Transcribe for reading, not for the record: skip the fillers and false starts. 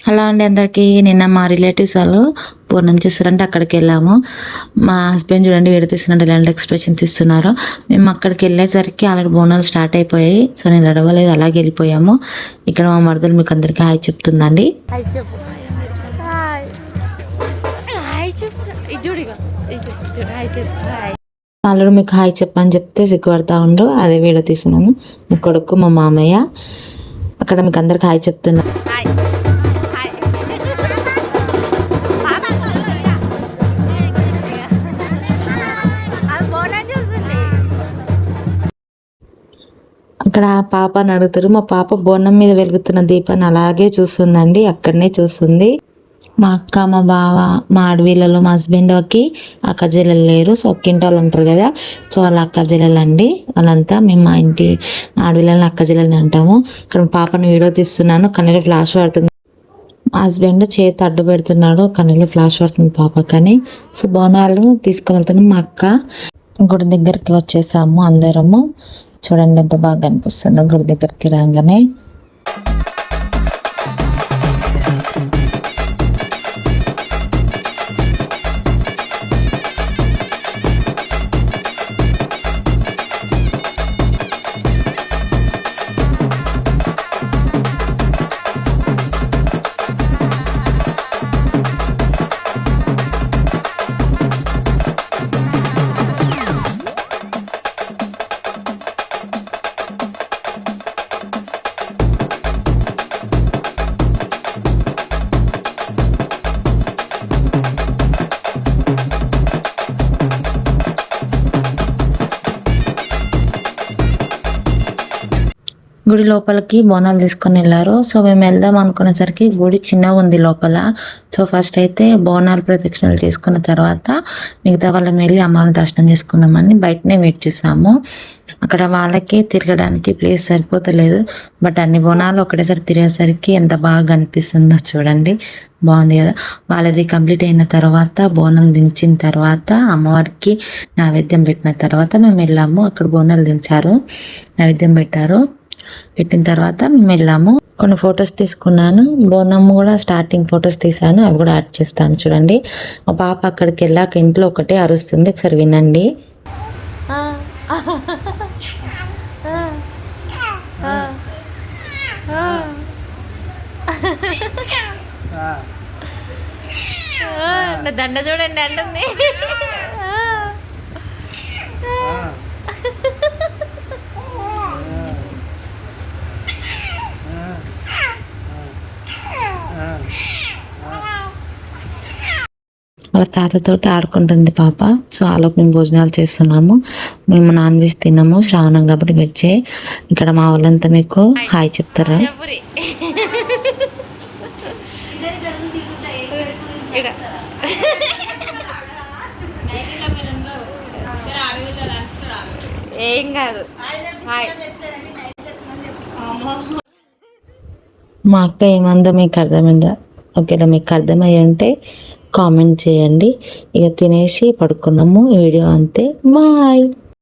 Hello అండి అందరికీ. నిన్న మా రిలేటివ్స్ వాళ్ళు పూర్ణం చేస్తారంటే అక్కడికి వెళ్ళాము. మా హస్బెండ్ చూడండి వీడియో తీస్తున్నట్టు ఎలాంటి ఎక్స్ప్రెషన్ తీస్తున్నారు. మేము అక్కడికి వెళ్ళేసరికి ఆల్రెడీ బోనాలు స్టార్ట్ అయిపోయాయి. సో నేను నడవలేదు, అలాగే వెళ్ళిపోయాము. ఇక్కడ మా మరదలు మీకు అందరికీ హాయ్ చెప్తుందండి. వాళ్ళు మీకు హాయ్ చెప్పని చెప్తే సిగ్గుపడతా ఉండు. అదే వీడియో తీస్తున్నాను. మీ కొడుకు మా మామయ్య అక్కడ మీకు అందరికి హాయ్ చెప్తున్నా. అక్కడ పాపని అడుగుతారు. మా పాప బోనం మీద వెలుగుతున్న దీపాన్ని అలాగే చూస్తుందండి, అక్కడనే చూస్తుంది. మా అక్క, మా బావ, మా ఆడవిళ్ళలో మా హస్బెండ్కి అక్క చెల్లెలు లేరు. సో ఒక్కింటి వాళ్ళు ఉంటారు కదా, సో వాళ్ళ అక్క చెల్లెలు అండి వాళ్ళంతా. మేము మా ఇంటి ఆడవిళ్ళని అక్క చెల్లెలని అంటాము. ఇక్కడ పాపని వీడియో తీస్తున్నాను, కన్నీళ్ళు ఫ్లాష్ పడుతుంది. మా హస్బెండ్ చేతి అడ్డు పెడుతున్నాడు, కన్నీళ్ళు ఫ్లాష్ పడుతుంది పాపకని. సో బోనాలు తీసుకుని వెళ్తున్నాం. మా అక్క గుడి దగ్గరికి వచ్చేసాము అందరము. చూడండి ఎంత బాగా అనిపిస్తుందో గుడి దగ్గరికి రాగానే. గుడి లోపలికి బోనాలు తీసుకొని వెళ్ళారు. సో మేము వెళ్దాం అనుకునేసరికి గుడి చిన్నగా ఉంది లోపల. సో ఫస్ట్ అయితే బోనాలు ప్రదక్షిణలు చేసుకున్న తర్వాత మిగతా వాళ్ళని వెళ్ళి అమ్మవారిని దర్శనం చేసుకున్నామని బయటనే వెయిట్ చేసాము. అక్కడ వాళ్ళకి తిరగడానికి ప్లేస్ సరిపోతలేదు. బట్ అన్ని బోనాలు ఒకటేసారి తిరిగేసరికి ఎంత బాగా అనిపిస్తుందో చూడండి, బాగుంది కదా. వాళ్ళది కంప్లీట్ అయిన తర్వాత బోనం దించిన తర్వాత అమ్మవారికి నైవేద్యం పెట్టిన తర్వాత మేము వెళ్ళాము. అక్కడ బోనాలు దించారు, నైవేద్యం పెట్టిన తర్వాత మేము వెళ్ళాము. కొన్ని ఫొటోస్ తీసుకున్నాను. బోనం కూడా స్టార్టింగ్ ఫొటోస్ తీసాను, అవి కూడా యాడ్ చేస్తాను చూడండి. మా పాప అక్కడికి వెళ్ళాక ఇంట్లో ఒకటే అరుస్తుంది, ఒకసారి వినండి. దండ చూడండి అంటుంది. వాళ్ళ తాతతోటి ఆడుకుంటుంది పాప. సో ఆలోపు మేము భోజనాలు చేస్తున్నాము. మేము నాన్ వెజ్ తిన్నాము, శ్రావణం కాబట్టి వెజ్జే. ఇక్కడ మా వాళ్ళంతా మీకు హాయ్ చెప్తారా. ఏం కాదు. మా అక్క ఏమందో మీకు అర్థమైందా? ఓకేనా, మీకు అర్థమయ్యి ఉంటే కామెంట్ చేయండి. ఇక తినేసి పడుకున్నాము. ఈ వీడియో అంతే, బాయ్.